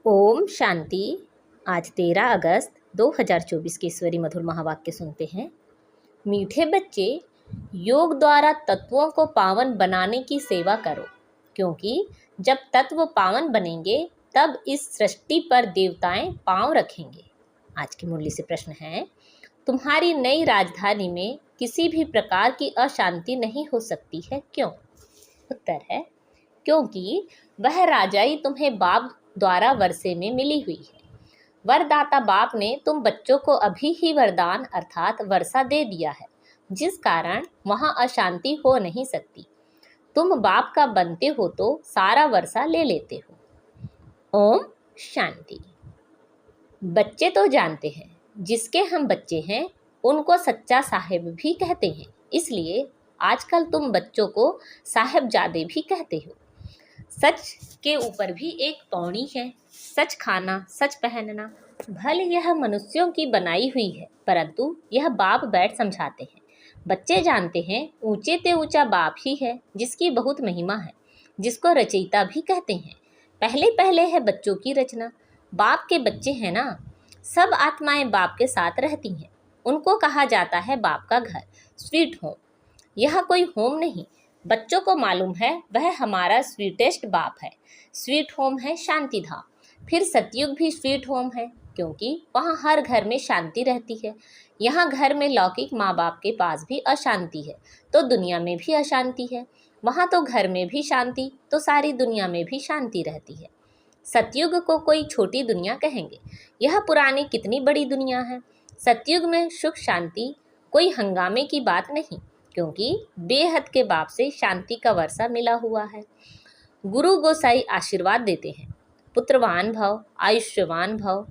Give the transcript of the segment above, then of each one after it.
ओम शांति। आज 13 अगस्त 2024 के ईश्वरी मधुर महावाक्य सुनते हैं। मीठे बच्चे, योग द्वारा तत्वों को पावन बनाने की सेवा करो, क्योंकि जब तत्व पावन बनेंगे तब इस सृष्टि पर देवताएं पांव रखेंगे। आज की मुरली से प्रश्न है, तुम्हारी नई राजधानी में किसी भी प्रकार की अशांति नहीं हो सकती है, क्यों? उत्तर है, क्योंकि वह राजाई तुम्हें बाप द्वारा वर्षे में मिली हुई है। वरदाता बाप ने तुम बच्चों को अभी ही वरदान अर्थात वर्षा दे दिया है, जिस कारण वहां अशांति हो नहीं सकती। तुम बाप का बनते हो तो सारा वर्षा ले लेते हो। ओम शांति। बच्चे तो जानते हैं, जिसके हम बच्चे हैं उनको सच्चा साहेब भी कहते हैं, इसलिए आजकल तुम बच्चों को साहेबजादे भी कहते हो। सच के ऊपर भी एक पौड़ी है, सच खाना, सच पहनना। भले यह मनुष्यों की बनाई हुई है, परंतु यह बाप बैठ समझाते हैं। बच्चे जानते हैं ऊंचे ते ऊंचा बाप ही है, जिसकी बहुत महिमा है, जिसको रचयिता भी कहते हैं। पहले पहले है बच्चों की रचना। बाप के बच्चे हैं ना, सब आत्माएं बाप के साथ रहती हैं। उनको कहा जाता है बाप का घर, स्वीट होम। यह कोई होम नहीं, बच्चों को मालूम है वह हमारा स्वीटेस्ट बाप है। स्वीट होम है शांति धाम। फिर सतयुग भी स्वीट होम है, क्योंकि वहाँ हर घर में शांति रहती है। यहाँ घर में लौकिक माँ बाप के पास भी अशांति है, तो दुनिया में भी अशांति है। वहाँ तो घर में भी शांति, तो सारी दुनिया में भी शांति रहती है। सतयुग को कोई छोटी दुनिया कहेंगे, यह पुरानी कितनी बड़ी दुनिया है। सतयुग में सुख शांति कोई हंगामे की बात नहीं, क्योंकि बेहद के बाप से शांति का वर्षा मिला हुआ है। गुरु गोसाई आशीर्वाद देते हैं, पुत्रवान भव, आयुष्यवान भव।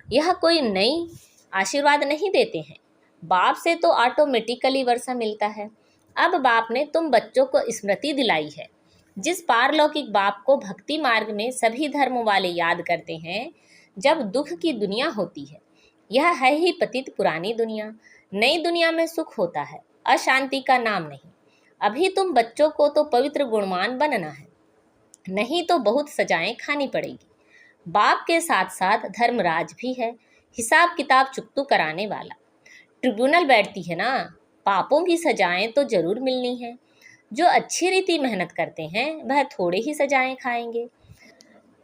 यह कोई नई आशीर्वाद नहीं देते हैं, बाप से तो ऑटोमेटिकली वर्षा मिलता है। अब बाप ने तुम बच्चों को स्मृति दिलाई है, जिस पारलौकिक बाप को भक्ति मार्ग में सभी धर्म वाले याद करते हैं। जब दुख की दुनिया होती है, यह है ही पतित पुरानी दुनिया। नई दुनिया में सुख होता है, अशांति का नाम नहीं। अभी तुम बच्चों को तो पवित्र गुणवान बनना है, नहीं तो बहुत सजाएं खानी पड़ेगी। बाप के साथ साथ धर्मराज भी है, हिसाब किताब चुकतू कराने वाला। ट्रिब्यूनल बैठती है ना, पापों की सजाएं तो जरूर मिलनी है। जो अच्छी रीति मेहनत करते हैं वह थोड़े ही सजाएं खाएंगे।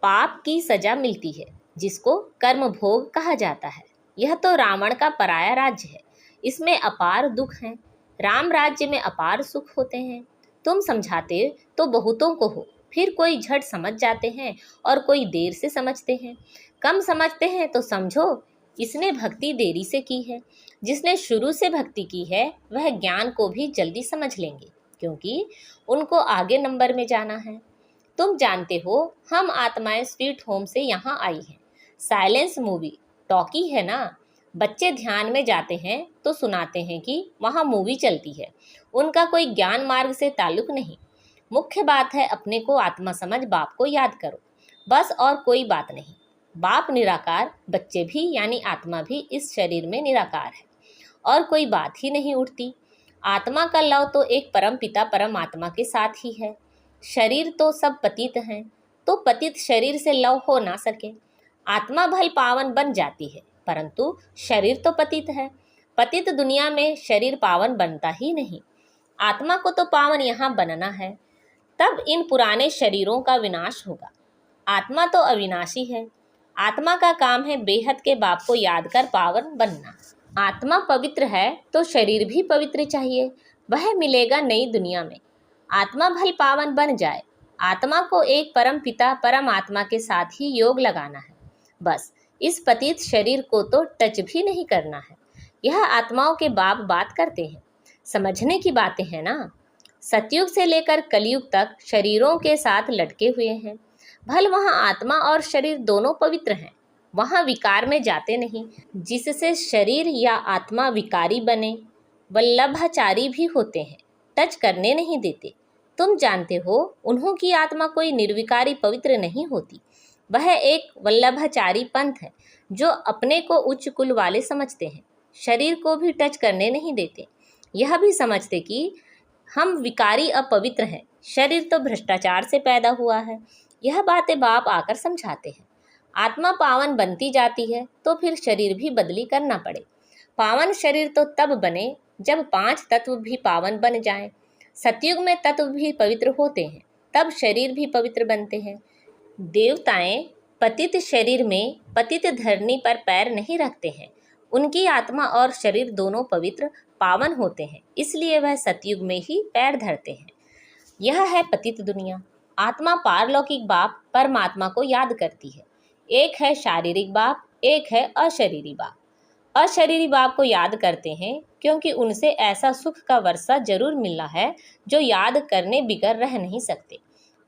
पाप की सजा मिलती है, जिसको कर्म भोग कहा जाता है। यह तो रावण का पराया राज्य है, इसमें अपार दुख है। राम राज्य में अपार सुख होते हैं। तुम समझाते तो बहुतों को हो, फिर कोई झट समझ जाते हैं और कोई देर से समझते हैं। कम समझते हैं तो समझो इसने भक्ति देरी से की है। जिसने शुरू से भक्ति की है वह ज्ञान को भी जल्दी समझ लेंगे, क्योंकि उनको आगे नंबर में जाना है। तुम जानते हो हम आत्माएं स्वीट होम से यहाँ आई हैं। साइलेंस मूवी टॉकी है ना, बच्चे ध्यान में जाते हैं तो सुनाते हैं कि वहाँ मूवी चलती है। उनका कोई ज्ञान मार्ग से ताल्लुक नहीं। मुख्य बात है अपने को आत्मा समझ बाप को याद करो, बस और कोई बात नहीं। बाप निराकार, बच्चे भी यानी आत्मा भी इस शरीर में निराकार है, और कोई बात ही नहीं उठती। आत्मा का लव तो एक परम पिता परमात्मा के साथ ही है। शरीर तो सब पतित हैं, तो पतित शरीर से लव हो ना सके। आत्मा भल पावन बन जाती है, परंतु शरीर तो पतित है। पतित दुनिया में शरीर पावन बनता ही नहीं। आत्मा को तो पावन यहाँ बनना है, तब इन पुराने शरीरों का विनाश होगा। आत्मा तो अविनाशी है। आत्मा का काम है बेहद के बाप को याद कर पावन बनना। आत्मा पवित्र है तो शरीर भी पवित्र चाहिए, वह मिलेगा नई दुनिया में। आत्मा भल पावन बन जाए। आत्मा को एक परम पिता परमात्मा के साथ ही योग लगाना है, बस। इस पतित शरीर को तो टच भी नहीं करना है। यह आत्माओं के बाप बात करते हैं, समझने की बातें हैं ना। सतयुग से लेकर कलयुग तक शरीरों के साथ लटके हुए हैं। भल वहाँ आत्मा और शरीर दोनों पवित्र हैं, वहाँ विकार में जाते नहीं, जिससे शरीर या आत्मा विकारी बने। वल्लभाचारी भी होते हैं, टच करने नहीं देते। तुम जानते हो उन्हों की आत्मा कोई निर्विकारी पवित्र नहीं होती। वह एक वल्लभाचारी पंथ है, जो अपने को उच्च कुल वाले समझते हैं। शरीर को भी टच करने नहीं देते। यह भी समझते कि हम विकारी अपवित्र हैं, शरीर तो भ्रष्टाचार से पैदा हुआ है। यह बातें बाप आकर समझाते हैं। आत्मा पावन बनती जाती है तो फिर शरीर भी बदली करना पड़े। पावन शरीर तो तब बने जब 5 तत्व भी पावन बन जाएं। सतयुग में तत्व भी पवित्र होते हैं, तब शरीर भी पवित्र बनते हैं। देवताएं पतित शरीर में पतित धरनी पर पैर नहीं रखते हैं। उनकी आत्मा और शरीर दोनों पवित्र पावन होते हैं, इसलिए वह सतयुग में ही पैर धरते हैं। यह है पतित दुनिया। आत्मा पारलौकिक बाप परमात्मा को याद करती है। एक है शारीरिक बाप, एक है अशरीरी बाप। अशरीरी बाप को याद करते हैं क्योंकि उनसे ऐसा सुख का वर्षा जरूर मिलना है जो याद करने बिगर रह नहीं सकते।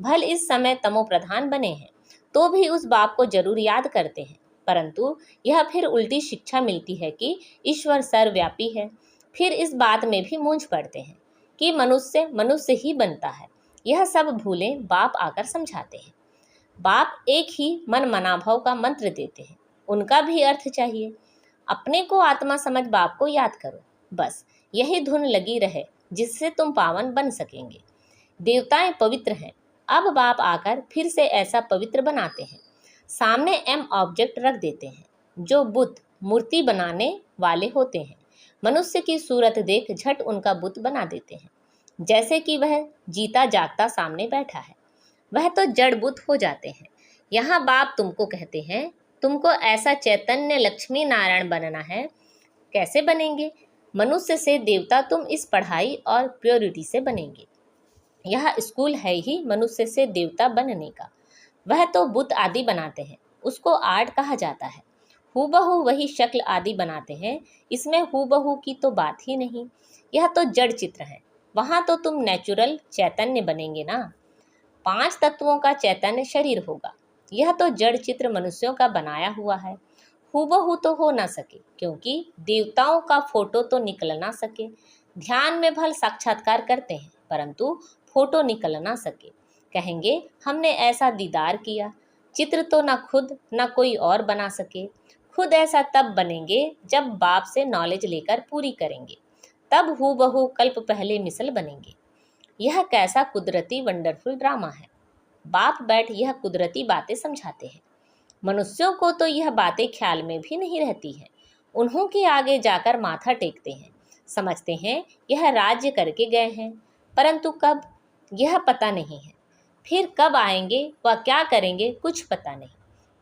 भल इस समय तमो प्रधान बने हैं तो भी उस बाप को जरूर याद करते हैं, परंतु यह फिर उल्टी शिक्षा मिलती है कि ईश्वर सर्वव्यापी है। फिर इस बात में भी मूंझ पड़ते हैं कि मनुष्य मनुष्य ही बनता है। यह सब भूलें बाप आकर समझाते हैं। बाप एक ही मन मनाभव का मंत्र देते हैं, उनका भी अर्थ चाहिए। अपने को आत्मा समझ बाप को याद करो, बस यही धुन लगी रहे जिससे तुम पावन बन सकेंगे। देवताएं पवित्र हैं, अब बाप आकर फिर से ऐसा पवित्र बनाते हैं। सामने एम ऑब्जेक्ट रख देते हैं जो बुत मूर्ति बनाने वाले होते हैं। मनुष्य की सूरत देख झट उनका बुत बना देते हैं, जैसे कि वह जीता जागता सामने बैठा है। वह तो जड़ बुत हो जाते हैं। यहाँ बाप तुमको कहते हैं तुमको ऐसा चैतन्य लक्ष्मी नारायण बनना है। कैसे बनेंगे? मनुष्य से देवता तुम इस पढ़ाई और प्योरिटी से बनेंगे। यह स्कूल है ही मनुष्य से देवता बनने का। वह तो बुत आदि बनाते हैं, उसको आर्ट कहा जाता है। हूबहू वही शक्ल आदि बनाते हैं, इसमें हूबहू की तो बात ही नहीं। यह तो जड़ चित्र है, वहाँ तो तुम नेचुरल चैतन्य बनेंगे ना। 5 तत्वों का चैतन्य शरीर होगा। यह तो जड़ चित्र मनुष्यों का बनाया हुआ है। हूबहू तो हो ना सके क्योंकि देवताओं का फोटो तो निकल ना सके। ध्यान में भल साक्षात्कार करते हैं परंतु फोटो निकल ना सके। कहेंगे हमने ऐसा दीदार किया। चित्र तो ना खुद ना कोई और बना सके। खुद ऐसा तब बनेंगे जब बाप से नॉलेज लेकर पूरी करेंगे, तब हूबहू कल्प पहले मिसल बनेंगे। यह कैसा कुदरती वंडरफुल ड्रामा है। बाप बैठ यह कुदरती बातें समझाते हैं। मनुष्यों को तो यह बातें ख्याल में भी नहीं रहती हैं। उन्हों के आगे जाकर माथा टेकते हैं, समझते हैं यह राज्य करके गए हैं, परंतु कब यह पता नहीं है। फिर कब आएंगे व क्या करेंगे कुछ पता नहीं।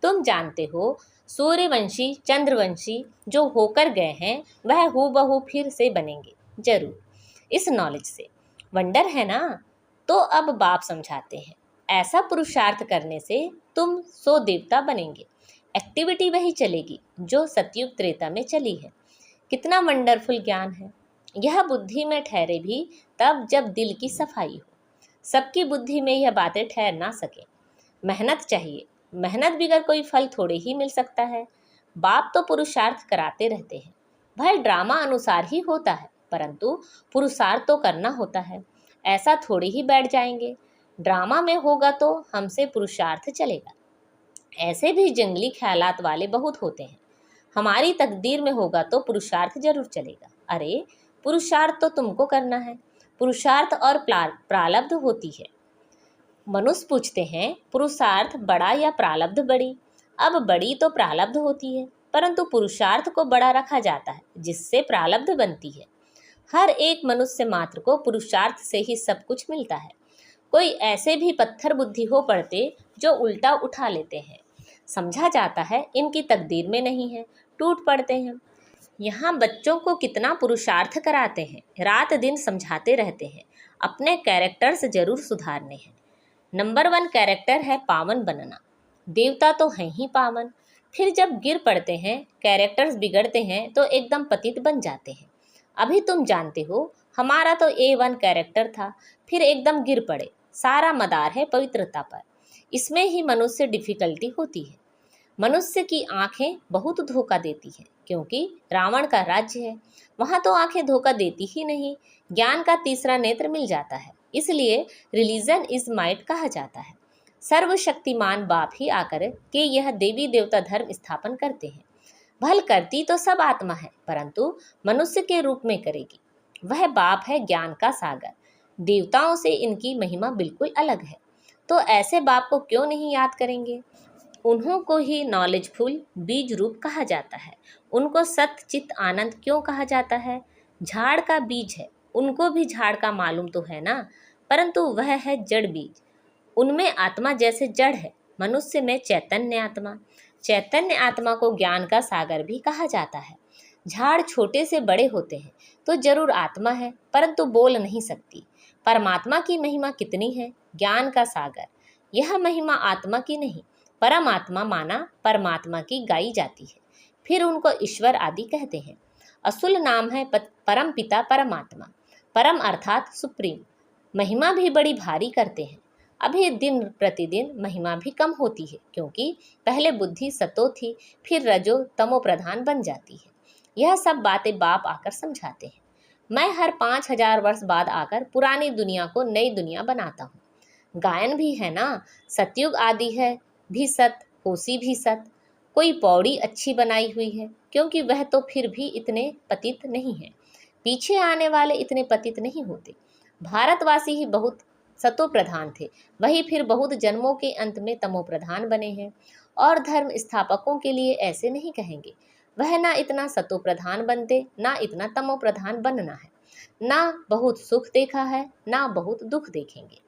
तुम जानते हो सूर्यवंशी चंद्रवंशी जो होकर गए हैं वह हूबहू फिर से बनेंगे जरूर, इस नॉलेज से। वंडर है ना। तो अब बाप समझाते हैं ऐसा पुरुषार्थ करने से तुम सो देवता बनेंगे। एक्टिविटी वही चलेगी जो सतयुग त्रेता में चली है। कितना वंडरफुल ज्ञान है। यह बुद्धि में ठहरे भी तब जब दिल की सफाई हो। सबकी बुद्धि में यह बातें ठहर ना सके। मेहनत चाहिए, मेहनत बिगर कोई फल थोड़े ही मिल सकता है। बाप तो पुरुषार्थ कराते रहते हैं। भाई ड्रामा अनुसार ही होता है, परंतु पुरुषार्थ तो करना होता है। ऐसा थोड़े ही बैठ जाएंगे। ड्रामा में होगा तो हमसे पुरुषार्थ चलेगा। ऐसे भी जंगली ख्यालात वाले बहुत होते हैं। हमारी तकदीर में होगा तो पुरुषार्थ जरूर चलेगा। अरे पुरुषार्थ तो तुमको करना है। पुरुषार्थ और प्रारब्ध होती है। मनुष्य पूछते हैं पुरुषार्थ बड़ा या प्रारब्ध बड़ी? अब बड़ी तो प्रारब्ध होती है, परंतु पुरुषार्थ को बड़ा रखा जाता है जिससे प्रारब्ध बनती है। हर एक मनुष्य मात्र को पुरुषार्थ से ही सब कुछ मिलता है। कोई ऐसे भी पत्थर बुद्धि हो पड़ते जो उल्टा उठा लेते हैं। समझा जाता है इनकी तकदीर में नहीं है, टूट पड़ते हैं। यहाँ बच्चों को कितना पुरुषार्थ कराते हैं, रात दिन समझाते रहते हैं। अपने कैरेक्टर्स जरूर सुधारने हैं। नंबर 1 कैरेक्टर है पावन बनना। देवता तो हैं ही पावन, फिर जब गिर पड़ते हैं कैरेक्टर्स बिगड़ते हैं तो एकदम पतित बन जाते हैं। अभी तुम जानते हो हमारा तो A1 कैरेक्टर था, फिर एकदम गिर पड़े। सारा मदार है पवित्रता पर। इसमें ही मनुष्य डिफिकल्टी होती है। मनुष्य की आंखें बहुत धोखा देती हैं क्योंकि रावण का राज्य है, वहाँ तो आंखें धोखा देती ही नहीं। ज्ञान का तीसरा नेत्र मिल जाता है, इसलिए रिलीजन इज माइट कहा जाता है। सर्वशक्तिमान बाप ही आकर के यह देवी देवता धर्म स्थापन करते हैं। भल करती तो सब आत्मा है, परंतु मनुष्य के रूप में करेगी। वह बाप है ज्ञान का सागर। देवताओं से इनकी महिमा बिल्कुल अलग है। तो ऐसे बाप को क्यों नहीं याद करेंगे? उन्हों को ही नॉलेजफुल बीज रूप कहा जाता है। उनको सत्य चित्त आनंद क्यों कहा जाता है? झाड़ का बीज है, उनको भी झाड़ का मालूम तो है ना, परंतु वह है जड़ बीज। उनमें आत्मा जैसे जड़ है, मनुष्य में चैतन्य आत्मा। चैतन्य आत्मा को ज्ञान का सागर भी कहा जाता है। झाड़ छोटे से बड़े होते हैं तो जरूर आत्मा है, परंतु बोल नहीं सकती। परमात्मा की महिमा कितनी है? ज्ञान का सागर। यह महिमा आत्मा की नहीं, परमात्मा माना परमात्मा की गाई जाती है। फिर उनको ईश्वर आदि कहते हैं। असुल नाम है परम पिता परमात्मा। परम अर्थात सुप्रीम। महिमा भी बड़ी भारी करते हैं। अभी दिन प्रतिदिन महिमा भी कम होती है, क्योंकि पहले बुद्धि सतो थी, फिर रजो तमो प्रधान बन जाती है। यह सब बातें बाप आकर समझाते हैं। मैं हर 5000 वर्ष बाद आकर पुरानी दुनिया को नई दुनिया बनाता हूँ। गायन भी है ना, सतयुग आदि है भी सत, कोसी भी सत। कोई पौड़ी अच्छी बनाई हुई है, क्योंकि वह तो फिर भी इतने पतित नहीं है। पीछे आने वाले इतने पतित नहीं होते। भारतवासी ही बहुत सतो प्रधान थे, वही फिर बहुत जन्मों के अंत में तमो प्रधान बने हैं। और धर्म स्थापकों के लिए ऐसे नहीं कहेंगे। वह ना इतना सतो प्रधान बनते, ना इतना तमो प्रधान बनना है। ना बहुत सुख देखा है, ना बहुत दुख देखेंगे।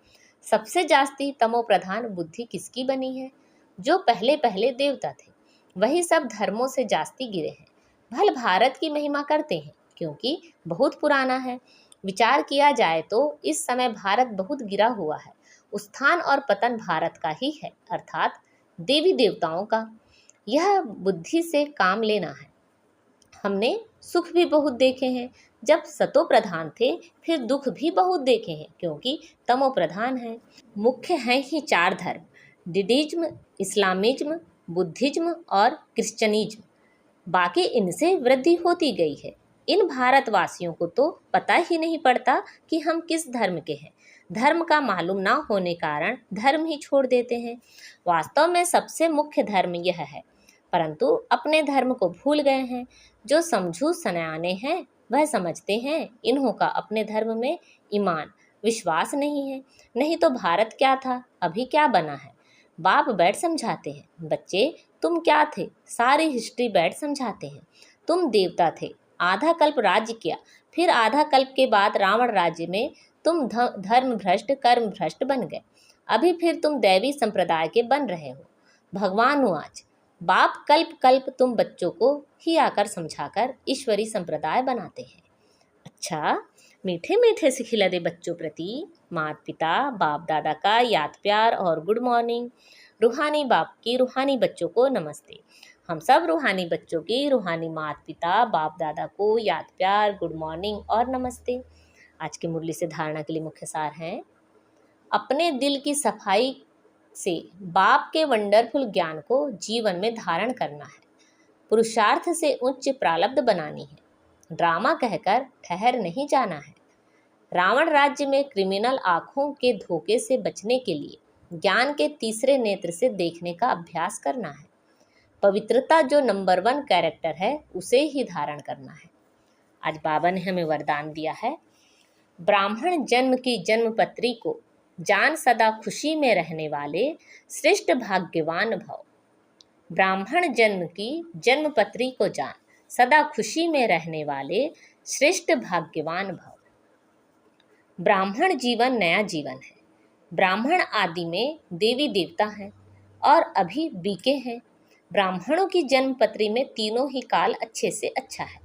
सबसे जास्ती तमो प्रधान बुद्धि किसकी बनी है? जो पहले पहले देवता थे, वही सब धर्मों से जास्ती गिरे हैं। भल भारत की महिमा करते हैं, क्योंकि बहुत पुराना है। विचार किया जाए तो इस समय भारत बहुत गिरा हुआ है। उत्थान और पतन भारत का ही है, अर्थात देवी देवताओं का। यह बुद्धि से काम लेना है। हमने सुख भी बहुत देखे हैं जब सतो प्रधान थे, फिर दुख भी बहुत देखे हैं क्योंकि तमो प्रधान है। मुख्य हैं ही 4 धर्म, डिडिज्म, इस्लामिज्म, बुद्धिज्म और क्रिश्चनिज्म। बाकी इनसे वृद्धि होती गई है। इन भारतवासियों को तो पता ही नहीं पड़ता कि हम किस धर्म के हैं। धर्म का मालूम ना होने कारण धर्म ही छोड़ देते हैं। वास्तव में सबसे मुख्य धर्म यह है, परंतु अपने धर्म को भूल गए हैं। जो समझू सयाने हैं वह समझते हैं इन्हों का अपने धर्म में ईमान विश्वास नहीं है। नहीं तो भारत क्या था, अभी क्या बना है। बाप बैठ समझाते हैं, बच्चे तुम क्या थे, सारी हिस्ट्री बैठ समझाते हैं। तुम देवता थे, आधा कल्प राज्य किया, फिर आधा कल्प के बाद रावण राज्य में तुम धर्म भ्रष्ट कर्म भ्रष्ट बन गए। अभी फिर तुम दैवी संप्रदाय के बन रहे हो। भगवान आज बाप कल्प कल्प तुम बच्चों को ही आकर समझाकर ईश्वरी संप्रदाय बनाते हैं। अच्छा, मीठे मीठे से खिला दे बच्चों प्रति माता पिता बाप दादा का याद प्यार और गुड मॉर्निंग। रूहानी बाप की रूहानी बच्चों को नमस्ते। हम सब रूहानी बच्चों की रूहानी माता पिता बाप दादा को याद प्यार गुड मॉर्निंग और नमस्ते। आज की मुरली से धारणा के लिए मुख्य सार हैं, अपने दिल की सफाई से बाप के वंडरफुल ज्ञान को जीवन में धारण करना है। पुरुषार्थ से उच्च प्रारब्ध बनानी है। ड्रामा कहकर ठहर नहीं जाना है। रावण राज्य में क्रिमिनल आंखों के धोखे से बचने के लिए ज्ञान के तीसरे नेत्र से देखने का अभ्यास करना है। पवित्रता जो नंबर 1 कैरेक्टर है उसे ही धारण करना है। आज बाबा ने हमें वरदान दिया है, ब्राह्मण जन्म की जन्म पत्री को जान सदा खुशी में रहने वाले श्रेष्ठ भाग्यवान भव। ब्राह्मण जन्म की जन्म पत्री को जान सदा खुशी में रहने वाले श्रेष्ठ भाग्यवान भव। ब्राह्मण जीवन नया जीवन है। ब्राह्मण आदि में देवी देवता हैं और अभी बीके हैं। ब्राह्मणों की जन्म पत्री में तीनों ही काल अच्छे से अच्छा है।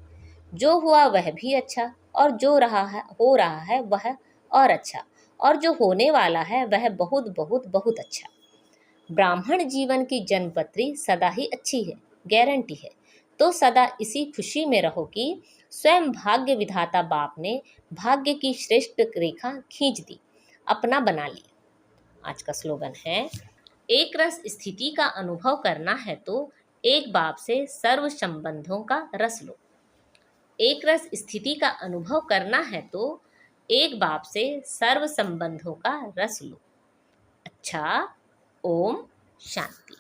जो हुआ वह भी अच्छा, और जो हो रहा है वह और अच्छा, और जो होने वाला है वह बहुत बहुत बहुत अच्छा। ब्राह्मण जीवन की जन्मपत्री सदा ही अच्छी है, गारंटी है। तो सदा इसी खुशी में रहो कि स्वयं भाग्य विधाता बाप ने भाग्य की श्रेष्ठ रेखा खींच दी, अपना बना लिया। आज का स्लोगन है, एक रस स्थिति का अनुभव करना है तो एक बाप से सर्व संबंधों का रस लो। एक रस स्थिति का अनुभव करना है तो एक बाप से सर्व संबंधों का रस लो। अच्छा, ओम शांति।